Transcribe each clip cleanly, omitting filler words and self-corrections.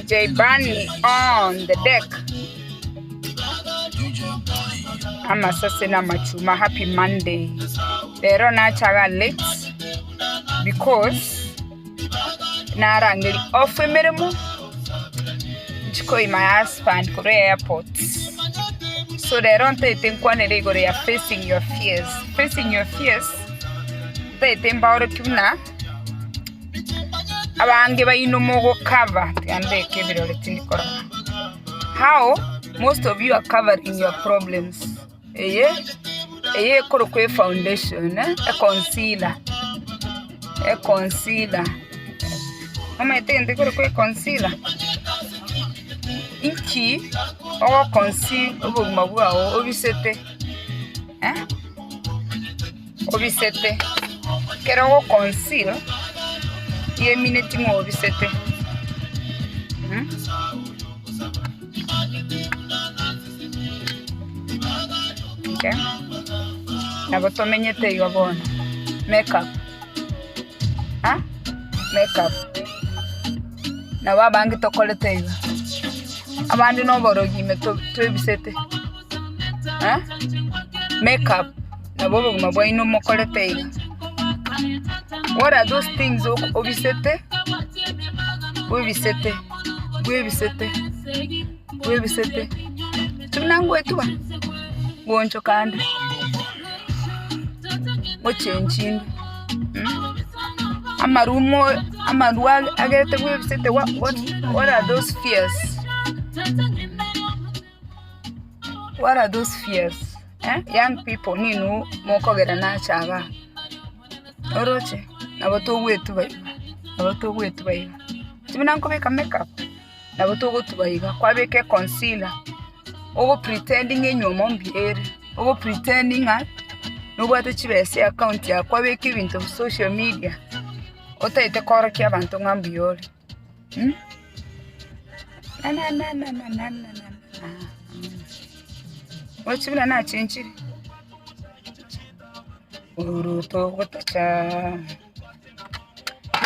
DJ Bunny on the deck. I'm assassin Machuma. Happy Monday. They're on late because narangeli off meremo chiko my husband go airport. So they don't think one day go they are facing your fears. Facing your fears. They think about kuna abange ba inomogo cover and they kebiro letindikora. How most of you are covered in your problems. Eye korokwe foundation, a concealer. Mama think they korokwe concealer. Inki or conceal obugmabua obisete. Obisete. Kero conceal. Ye minute mo obisete. Okay. Now to menyete yo bona. Makeup. Makeup. Na wabangi to kolete yo. Abandi no borogi me to bisete. Makeup. Na bobo mabwa ino mo kolete yo. What are those things obisete? Webisete. Tunangu etuwa. Goncho kandi. Mochenchini. Amaruwa agete webisete. What are those fears? What are those fears? Young people ninu moko gera na chaga. Oroche. Naboto wetu bayi. Timinanko beka makeup. Naboto gotu bayi. Kwa beke concealer. Ogo pretending enyomo mbiere. Ogo pretending nobody chibese account ya kwa beke ibintu social media. Ota ite koroki abantu ngambiyole. Na. Wachibula na chinchiri.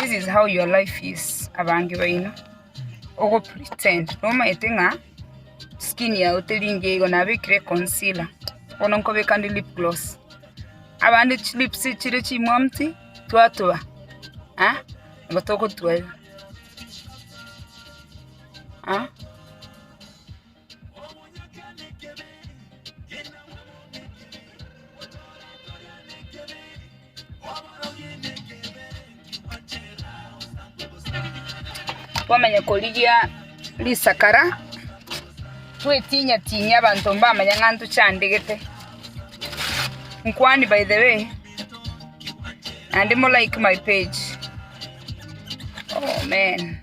This is how your life is. Abangi baino. Ogo pretend. Noma etenga skin ya hotelinge igo na bikire concealer. Ononko bekandi lip gloss. Abandi lips chire chimwamti twatwa. Ngotoko twa. Wamanya koligia lisakara twetinya abantu mbamanya ngantu chandegete nkwani. By the way, and more like my page. Oh man,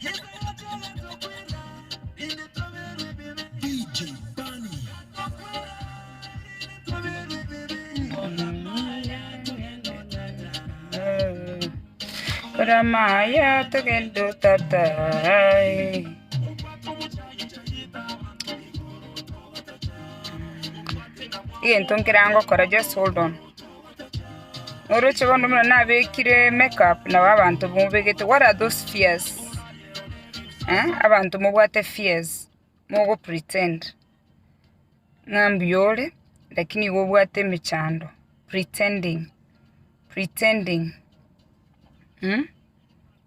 Ramaya tagendo tatai. Just hold on. Oroche bono na bekire makeup na abantu mubegete. What are those fears? Abantu mubwate fears. Mogo pretend. Ngambiyole lakini wobwate michando. Pretending.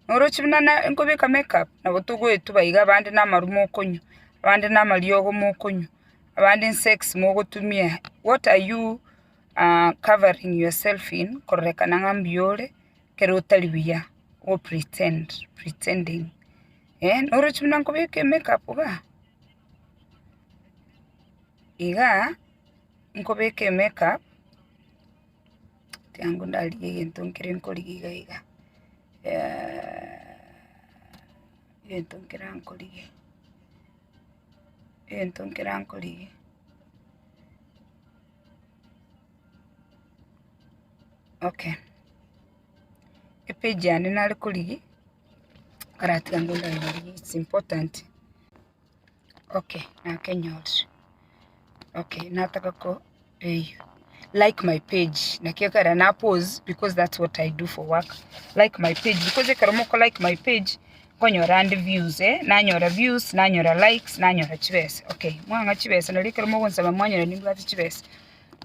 Oroche bana nkobeka makeup na botogo etu bayiga abandi na marumo konyo. Abandi na maliogo mokonyo. Abandon sex mogo tumia. What are you covering yourself in? Koreka nangambiole kerotalibiya or pretending. Noro chunanko beke makeup ga. Iga nko beke makeup. Tiango ndali yentonkere nkoliga iga. Yentonkere nkoliga. Okay. Epage yane nali kuligi. Karati ngunda it's important. Okay, na kenyot. Okay, nataka ko like my page. Nakiaka na pause because that's what I do for work. Like my page because ekaromoko like my page konyora and views nanyora views, nanyora likes, nanyora chibese. Okay, mwanga chibese no likaromoko nsaba mwanyora nimbwati chibese.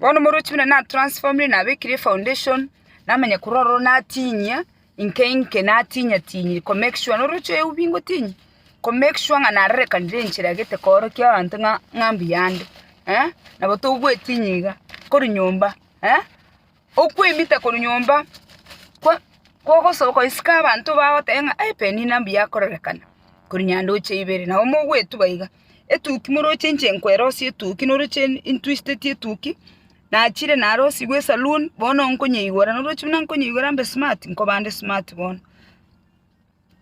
Bono moro chibina na transform na bekire foundation namanya kuroro natinya inke natinya tinyi ko make sure no roche ubingo tinyi ko make sure ngana reka ndenchira gete koro kya bantu ngambi yande na boto gwe tinyiga ko nyumba okwimita ko nyumba ko soko iska bantu bawo tenga peni nambi yakorekana ko nyando che ibere na omo gwe tubayiga etuki moro chenche nkwero si etuki no roche twisted etuki na chire na rosi gwe saloon bono nkonye igora no rochi na nkonye igora mbe smart nko bande smart bono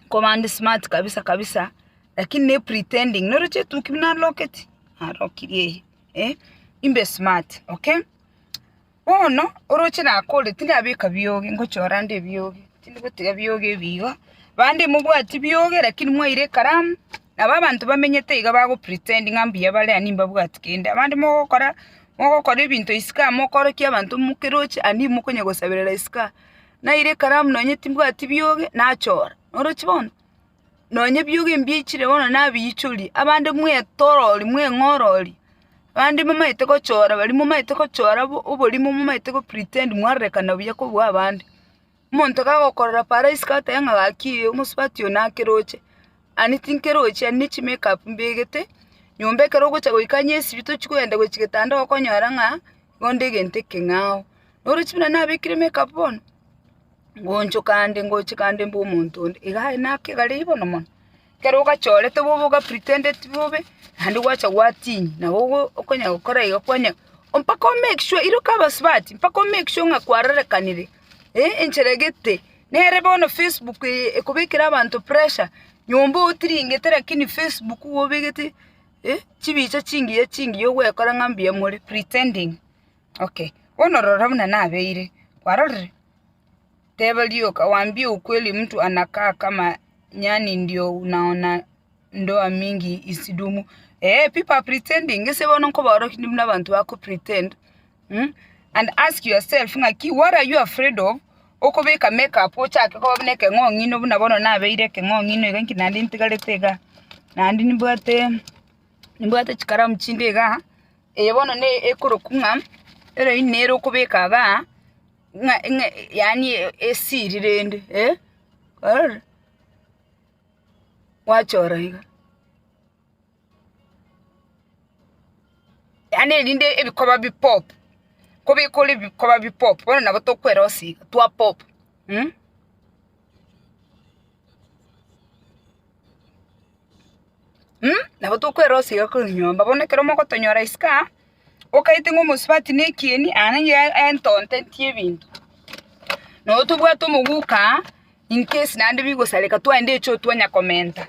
ko bande smart kabisa lakini ne pretending no rochi tuki na locket arokiriye imbe smart. Okay, bono orochi na akole tindi abika biyoge ngo chorande biyoge tindi gutiga biyoge bigo bande mubwati biyoge lakini mwaire karamu na babantu bamenyete iga bago pretending ambi yabale animba bwati kenda bande mokora ibintu isika mokoro kya bantu mukirochi ani mukonye gosabirira isika na ire karamu nonye timbwati biyoge na chora orochi bono nonye biyoge mbichire bono na biyichuri abande mwe toroli mwe ngoroli bandi mama iteko chora bali mama iteko chora uboli mama iteko pretend mwarekana buya ko bwa bandi umuntu kagokorera para isika tanga bakiye umusipati yona kiroche ani tinkeroche ani chi makeup mbegete nyombe karogo chago ikanyesi bito chikwenda gwe chiketanda okonyora nga gondege nteke ngao noro chibina nabikire makeup bono ngoncho kande mbu umuntu ndi igahe nake gali bono mono karoga chore to boga pretended bobe handi wacha watinyi na wogo okonya gukora igakonya mpaka make sure iruka basbati mpaka make sure ngakwarere kanire encheregete nere bono Facebook ekubikira abantu pressure nyombo utiringete lakini Facebook wobegete chibicha chingi yo gwekora ngambiye muri pretending. Okay, ono rorabuna nabeire kwarore tebelio kawambia ukweli mtu anakaa kama nyani ndio unaona ndoa mingi isidumu people are pretending ngese bono nko baro kindi mna bantu bako pretend and ask yourself ngaki what are you afraid of okobeka makeup ochake ko boneke ngongino buna bono nabeire ke ngongino iganki nandi ntigaletega nandi nimbwate chikara mchinde ga bono ne ekoro kunga ero inero okobeka ga yani esirirende wachora higa yani linde ebikoba bi pop kobe kole bikoba bi pop bona nabo tokwera osiga twa pop nabo tokwera osiga ko nyomba bona kero moko tonyora iska okaite ngo musipati nekieni ananye entonte tie bintu no tubwa tumuguka in case nandi bigo saleka twende echo twanya commenta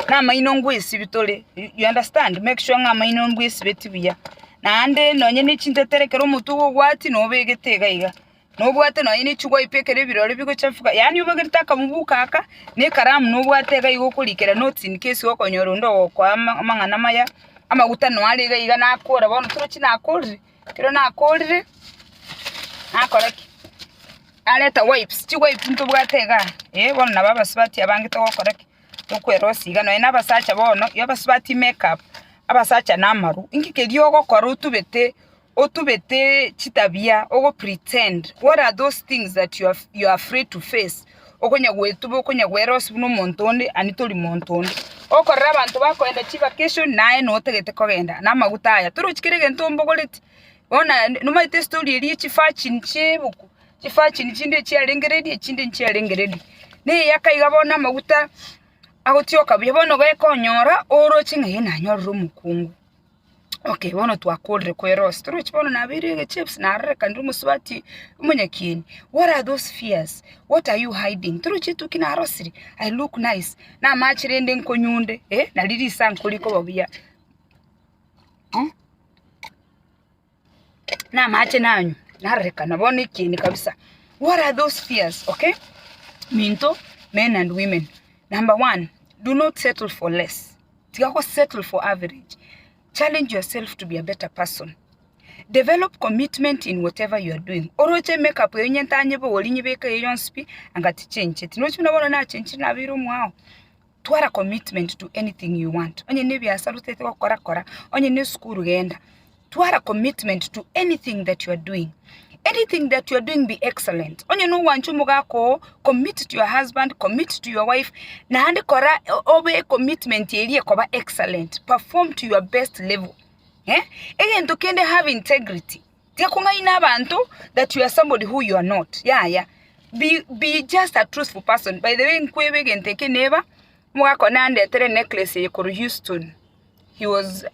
na maino ngwisi bitole you understand make sure nga maino ngwisi betibiya nande nonye n'ichinteterekero mutugo gwati no begetega iga no bwate no yini chugwa ipekere birore bigo chafuka yani ubegerita kamubuka aka ne karamu no bwatega igo kulikera notes in case okonyoro ndo kwa amangana maya amaguta no aliga iga nakora bono turochi nakorire kero nakorire nakoreki aleta wipes chiwipes nto bwatega bono nababa sibati abange to koreki tokwero no ena basacha bono yabasibati makeup abasacha namaru ingike lyogo kora otubete chitabia ogo pretend. What are those things that you are afraid to face okonya gwetubo okonya gweros buno montonde anitoli montonde okorra abantu bakoenda chi vacation nae no tegete kogenda na maguta aya turuchikirege ntombo goleti bona numaite story eri chifachi nchebuku chifachi nchinde chialengeredi chinde chialengeredi ne yakaiga bona maguta agotioka bibono gekonyora orochi ngena nyorro mukungu. Okay, bono twakorre kweros turuchi bono nabirege chips na reka ndumu swati umunyakini. What are those fears? What are you hiding? Turuchi tukina rosiri I look nice na machirende nkonyunde na liri sankoliko babia na mache nanyu na reka nabone kini kabisa. What are those fears? Okay, minto men and women Number 1, do not settle for less. Tigako settle for average. Challenge yourself to be a better person. Develop commitment in whatever you are doing. Oroche makeup yenye ntanyebo olinyebeka yonspi angati change. Tinochuna bona na change na biru mwao. Twara commitment to anything you want. Onye nebi asalutete ko kora. Onye ne school genda. Twara commitment to anything that you are doing. Anything that you are doing be excellent. Onye no wanchu mugako, commit to your husband, commit to your wife. Na hande kora obe commitment yeliye koba excellent. Perform to your best level. Again, to kende have integrity. Tia kunga ina abantu that you are somebody who you are not. Yeah. Be just a truthful person. By the way, nkwewe genteke neba mugako nande tere necklace ye koru Houston. He was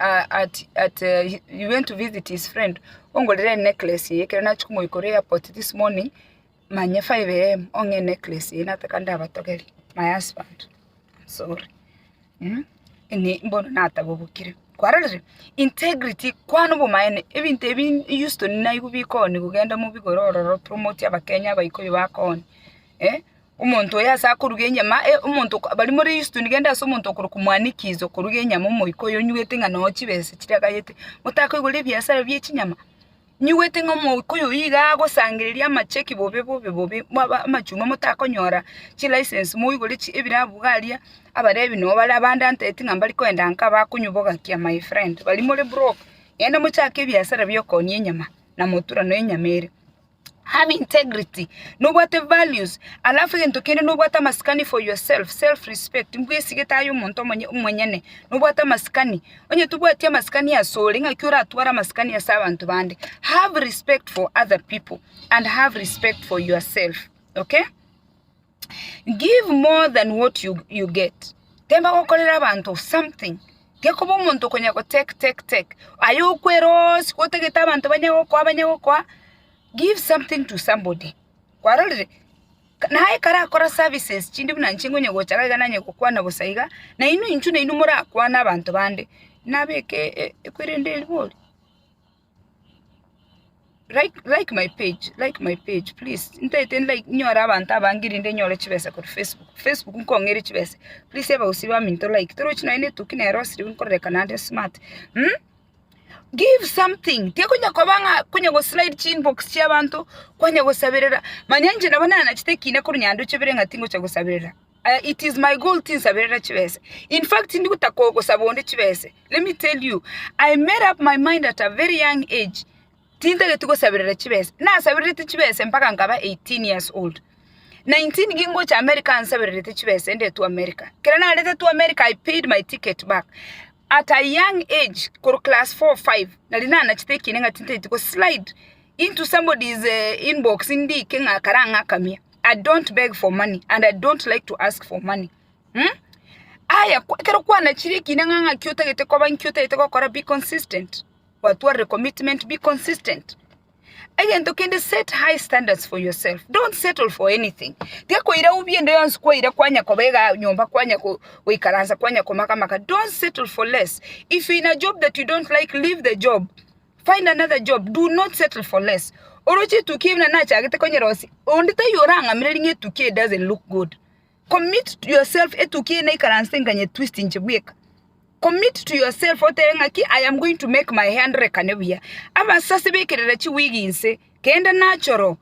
he went to visit his friend. Ongolere necklace ye kera nachukumo ikore airport this morning. Manye 5 AM onge necklace ye natakanda abatogeri. My husband. I'm sorry. Eni mbono natabubukire. Kwarare integrity kwano bumayene ebintu Houston nayikubiko ni kugenda mu bigorororo promote abakenya bayikoyo bakone umuntu yasa kuruge nyama umuntu bali muri Houston genda so umuntu kumwanikizo kuruge nyama mu ikoyo nyuwete nga no kibese kirakayete mutako igole byasara byekinyama nyuwete ngo mu ikoyo yiga gusangiriria amacheki bobe amachuma mutako nyora ki license mu igole ki ebirabu galia abarebi no bala bandante etinga mbali kwenda nka bakunyuboga kia my friend bali muri broke yenda muchake byasara byokonye nyama na mutura no nyamere. Have integrity. Know what the values. Alafu gento kene know what maskani for yourself. Self-respect. Mbwesi geta ayo monto mwenyene. Know what maskani. Onye tubuatia maskani ya soli. Nga kiura atuara maskani ya sawa antubande. Have respect for other people. And have respect for yourself. Okay? Give more than what you get. Temba wakolera bantu something. Gekobo monto kwenye ko take. Ayo kwero. Sikote geta bantu banyako kwa. Give something to somebody. Kwarole na hai kara kora services chindi buna nchingo nyego charaga na nyego kwa na busaiga na inu inchu na inu mura kwa na bantu bande nabeke ekwirende liboli. Like my page please. Ntete like nyora abantu abangirinde nyore chibese ku Facebook nkongere chibese please eba usiba minto like toro china ine tukine rosiri nkoreka nande smart. Give something. Tia kunya kobanga kunya go slide chin box chia bantu kunya go sabirera. Manyanje nabana na chiteki na kuru nyandu chibere ngatingo cha go sabirera. It is my goal tin sabirera chibese. In fact ndi kutako go sabonde chibese. Let me tell you, I made up my mind at a very young age. Tinta getugo sabirera chibese. Na sabirera chibese mpaka ngaba 18 years old. 19 gingo cha America sabirera chibese ende to America. Kera na leta to America, I paid my ticket back. At a young age, class 4 or 5, nalina na chiteki nenga tinte itiko slide into somebody's inbox indi kenga karanga kamia. I don't beg for money and I don't like to ask for money. Aya kero kwa na chiriki nenga kyota gete kwa bankyota itiko kora be consistent. Watu wa commitment, be consistent. Again, to kende set high standards for yourself. Don't settle for anything. Tia ko ira ubiende yonsu kwa ira kwanya kobega nyomba kwanya ko wikaranza kwanya ko maka. Don't settle for less. If you're in a job that you don't like, leave the job. Find another job. Do not settle for less. Orochi tukie na nacha agete konye rosi. Ondita yoranga mirelinge tukie doesn't look good. Commit to yourself etukie na ikaranza nganye twist inchebweka. Commit to yourself I am going to make my hand rekanebia. Ama sasi bekirera chi wigi inse kenda natural.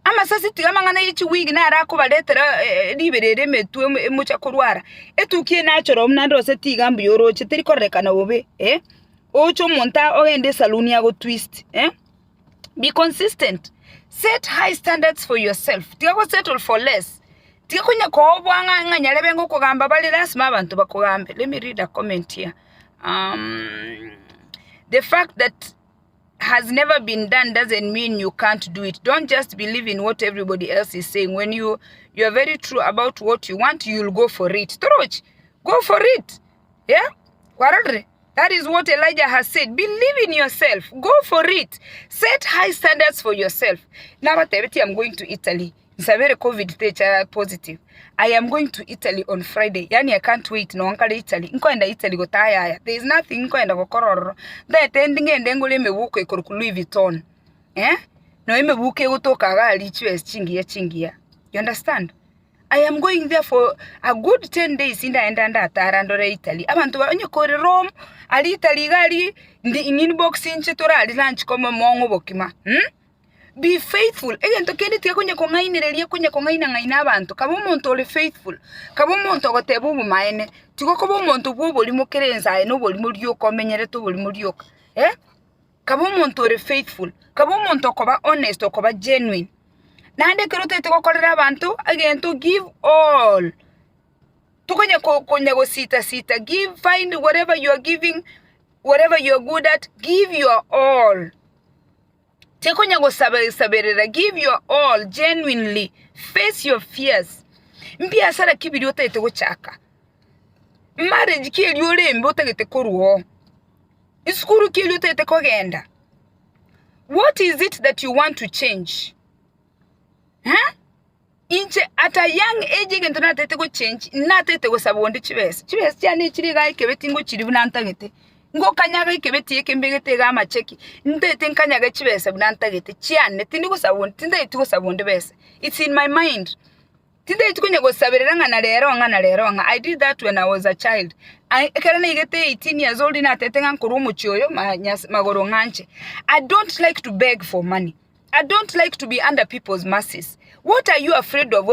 Ama sasi tigamanga na yichi wigi na arako baletera liberere metu mucha kurwara. Etukie natural mnando se tigambu yoroche teri korekana obe ocho monta ogende saluni yago twist Be consistent. Set high standards for yourself. Tigago settle for less. Tikunya ko bwanga nganyale bengo kugamba bali lasima abantu bakugambe. Let me read a comment here. The fact that has never been done doesn't mean you can't do it. Don't just believe in what everybody else is saying. When you're very true about what you want, you'll go for it. Toroch, go for it. Yeah? That is what Elijah has said. Believe in yourself. Go for it. Set high standards for yourself. Now I'm going to Italy. It's a very COVID teacher positive. I am going to Italy on Friday. Yani I can't wait. No ankale Italy. Nkoenda Italy go taya. There is nothing nkoenda go kororo. That ending endengole mebuko ikoro ku Louis Vuitton. No mebuke utoka gali chingia. You understand? I am going there for a good 10 days enda atarandore Italy. Abantu baronye kore Rome, ali Italy gali ndi inbox inche torali lunch koma mongo bokima. Be faithful. Egento kende tia kunya kongainireria kunya kongaina abantu. Kabo muntu ole faithful. Kabo muntu gotebu bumaene. Tigo kobo muntu bwo boli mukerenza eno boli muri komenyere to boli muri yoka. Kabo muntu ole faithful. Kabo muntu koba honest koba genuine. Nande kerote te kokorera abantu agento give all. Tukonya konya go sita give, find whatever you are giving, whatever you are good at, give your all. Tekonya go saberera, give your all genuinely. Face your fears. Mbia sara kibiri otete go chaka. Marriage ki liore mbota gete koruo. Iskuru ki liotete kogenda. What is it that you want to change? Inche at a young age gento na tete go change, na tete go sabonde chibes. Chibes cyane chiri ga ikebeti ngo chiri bunantagete. Ngo kanyaga ikebeti ekembegete ga macheki. Ndete nkanyaga chibese bunantagete cyane tindi go sabonde, tinde iti go sabonde bese. It's in my mind. Tinde iti kunya go saberera ngana lero nga. I did that when I was a child. I kerana igete 18 years old na tete ngankuru muchoyo magoro nganche. I don't like to beg for money. I don't like to be under people's mercies. What are you afraid of?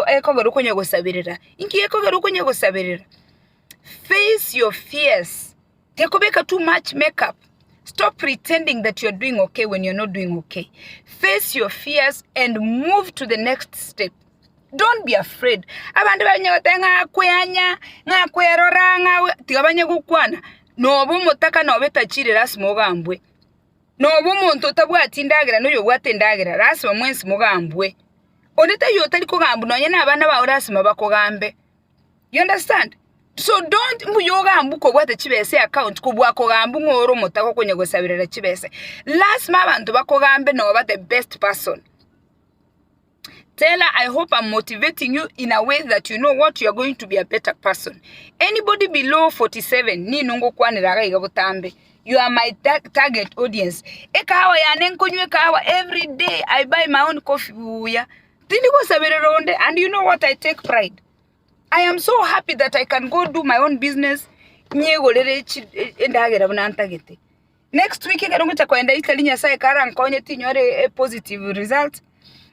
Face your fears. Tekobeka too much makeup. Stop pretending that you're doing okay when you're not doing okay. Face your fears and move to the next step. Don't be afraid. Abantu banyatenga kwanya nga kwerora nga tigabanye gukwana. No bomotaka no betachire rasmogambwe. No bumuntu tabwati ndagira no yobwate ndagira rasima mwensi mugambwe. Odeta yotali kugambu no nyana abana ba rasima bakogambe. You understand? So don't muyogambu ko bwate chibese account kubwa ko gambu ngoro mutako kwenye gosabirira chibese. Last abantu bakogambe no ba the best person. Tell her, I hope I'm motivating you in a way that you know what you are going to be a better person. Anybody below 47 ni nungo kwanira igabutambe. You are my target audience. Ekawa ya nenkunywe kawa every day. I buy my own coffee. And you know what? I take pride. I am so happy that I can go do my own business. Next week, I don't go to Italy. A positive result.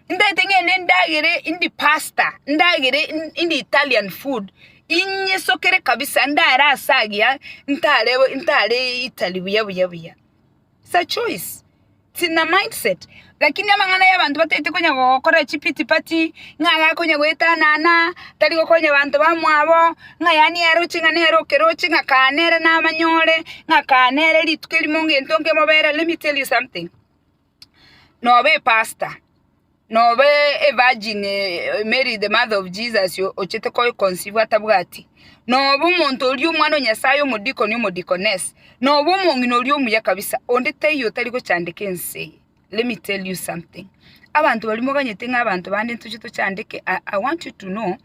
In the pasta, in the Italian food. Inye sokere kabisa ndara sagia ntale Italy buya. It's a choice. It's in a mindset. Lakini amangana y'abantu batete konya gukora chipiti pati ngaga konya gweta nana tali konya abantu bamwabo ngayani yaruchinga nero kerochinga kanere na manyole ngakanere litukeli munge ntonke mobera. Let me tell you something. No be pasta. No be a virgin Mary the mother of Jesus yo ochete ko conceive atabwati. No bo muntu oli umwana nyasayo mudiko ni mudikoness. No bo mungino oli umuya kabisa. Ondete yo tali ko chandike nse. Let me tell you something. Abantu bali moganyete ng'abantu bandi ntuchito chandike. I want you to know,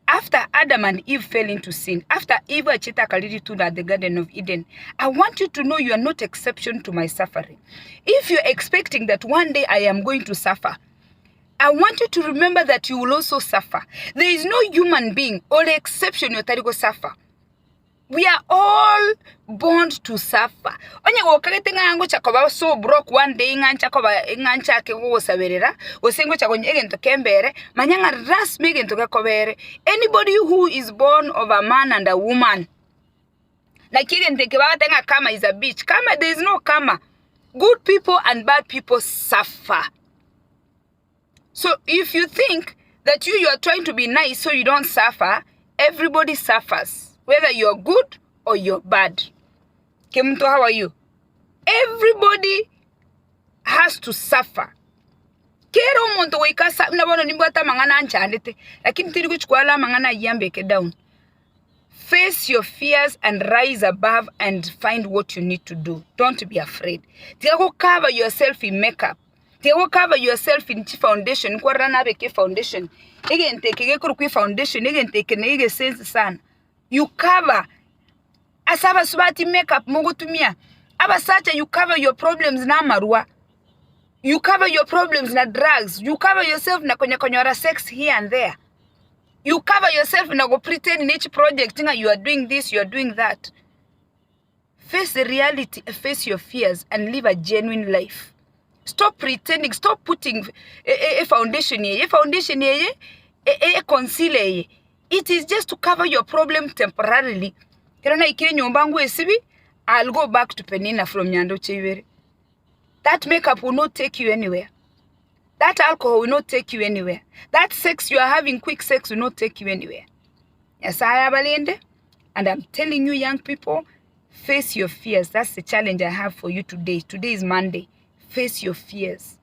after Adam and Eve fell into sin, after Eve achita kaliri to the Garden of Eden, I want you to know you are not exception to my suffering. If you're expecting that one day I am going to suffer, I want you to remember that you will also suffer. There is no human being or exception you will suffer. We are all born to suffer. Onye wakagete ngango chakoba so broke one day ngancha ke go saberera osengo chakonye egento kembere manyanga ras megento gakobere. Anybody who is born of a man and a woman, like igente ke batenga kama is a bitch. Kama, there is no kama. Good people and bad people suffer. So if you think that you are trying to be nice so you don't suffer, everybody suffers. Whether you're good or you're bad. Kemuntu, how are you? Everybody has to suffer. Kero muntu wikasa mnabono nimbata mangana anchandete. Lakini tiri kuchkwala mangana yambeke down. Face your fears and rise above and find what you need to do. Don't be afraid. Tiago cover yourself in makeup. Tiago cover yourself in foundation. Kwa rana beke foundation. Ege nteke kuru foundation. Ege nteke ne ege sense sana. You cover. Asaba subati makeup mogutumia. Aba sacha you cover your problems na marua. You cover your problems na drugs. You cover yourself na konyora sex here and there. You cover yourself and go pretend in each project you are doing this, you are doing that. Face the reality, face your fears, and live a genuine life. Stop pretending, stop putting a foundation here, a concealer. It is just to cover your problem temporarily. I'll go back to Penina from Nyando Chivere. That makeup will not take you anywhere. That alcohol will not take you anywhere. That sex you are having, quick sex, will not take you anywhere. Yes, I have a and I'm telling you, young people, face your fears. That's the challenge I have for you today. Today is Monday. Face your fears.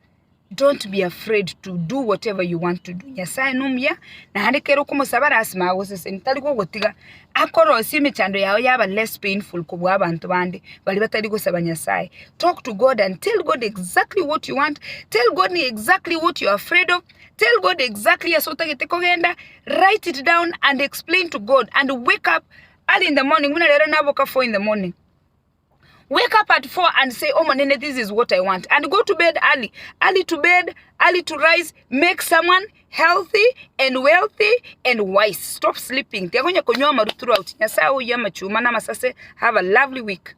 Don't be afraid to do whatever you want to do. Nyasaye numya na handikero kumusabara asima wosese ntali ko gotiga akoro osime chando yawe yaba less painful ko bwabantu bandi bali batali gusaba Nyasaye. Talk to God and tell God exactly what you want. Tell God exactly what you're afraid of. Tell God exactly asotagete kogenda. Write it down and explain to God, and wake up early in the morning. Muna lero naboka 4 in the morning. Wake up at 4 and say, oh, manene, this is what I want. And go to bed early. Early to bed, early to rise. Make someone healthy and wealthy and wise. Stop sleeping. Have a lovely week.